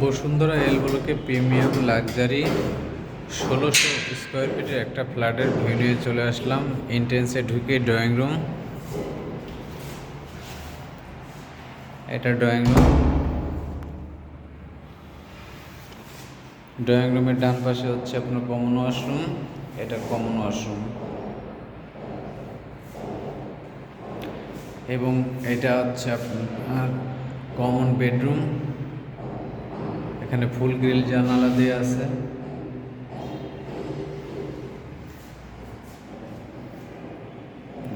বসুন্ধরা এল ব্লকে premium luxury ১৬০০ square ফিটের একটা ফ্ল্যাটের ভিউ নিয়ে চলে আসলাম। এন্ট্রেন্সে ঢুকে ড্রয়িং রুম, এটা ড্রয়িং রুমের ডান পাশে হচ্ছে আপনার কমন ওয়াশরুম, এটা কমন ওয়াশরুম, এবং এটা হচ্ছে আপনার কমন বেডরুম। এখানে ফুল গ্রিল জানালা দিয়ে আছে।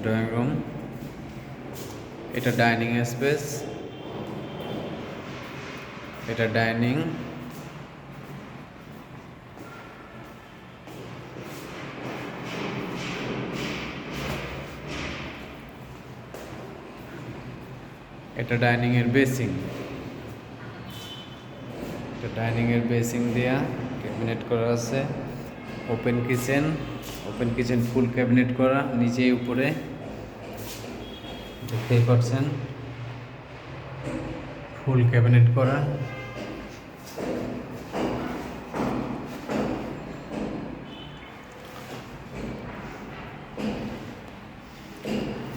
ড্রয়িং রুম, এটা ডাইনিং স্পেস, এটা ডাইনিং, এটা ডাইনিং এর বেসিং, এটা ডাইনিং এর বেসিং দেয়া ক্যাবিনেট করা আছে। ওপেন কিচেন ফুল ক্যাবিনেট করা, নিচে উপরে দেখতেই পাচ্ছেন ফুল ক্যাবিনেট করা।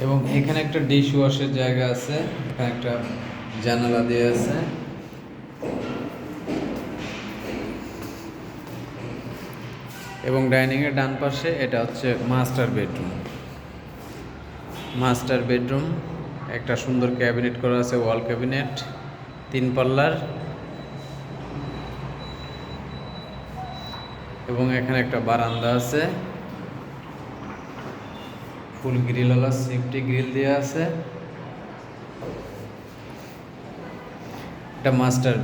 এবং এখানে একটা ডিশ ওয়াশের জায়গা আছে, এখানে একটা জানালা দিয়ে আছে। এবং ডাইনিং এর ডান পাশে এটা হচ্ছে মাস্টার বেডরুম। একটা সুন্দর ক্যাবিনেট করা আছে, ওয়াল ক্যাবিনেট 3 পাল্লার। এবং এখানে একটা বারান্দা আছে, ফুল গ্রিলওয়ালা সেফটি গ্রিল দেওয়া আছে। এটা মাস্টার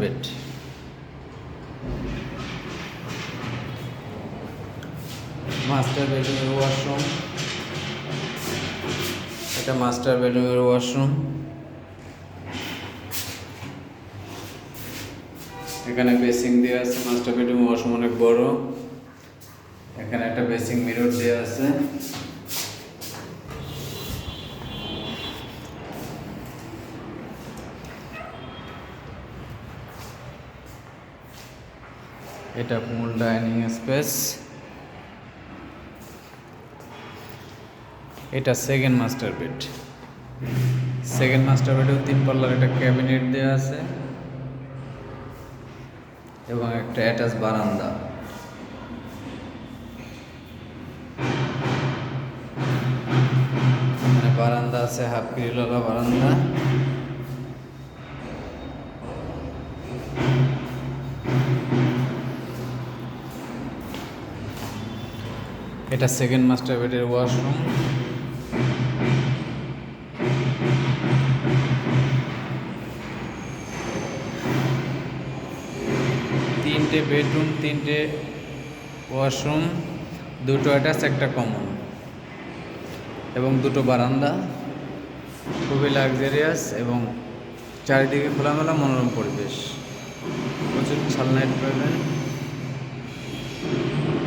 বেডরুমের ওয়াশরুম, এটা মাস্টার বেডরুমের ওয়াশরুম। এখানে বেসিং দেওয়া আছে, মাস্টার বেডরুম ওয়াশরুম অনেক বড়। এখানে একটা বেসিং মিরর দেওয়া আছে। এটা মূল ডাইনিং স্পেস। এটা সেকেন্ড মাস্টার বেডেও 3 পাল্লার একটা ক্যাবিনেট দেওয়া আছে এবং একটা অ্যাটাচ বারান্দা। বারান্দা আছে, হাফ গ্রিলওয়ালা বারান্দা। এটা সেকেন্ড মাস্টার বেডের ওয়াশরুম। তিনটে বেডরুম, 3টে ওয়াশরুম, 2টো অ্যাটাচ, একটা কমন, এবং 2টো বারান্দা। খুবই লাক্সারিয়াস এবং চারিদিকে খোলামেলা মনোরম পরিবেশ। প্রচুর ছালনাইট পাবেন।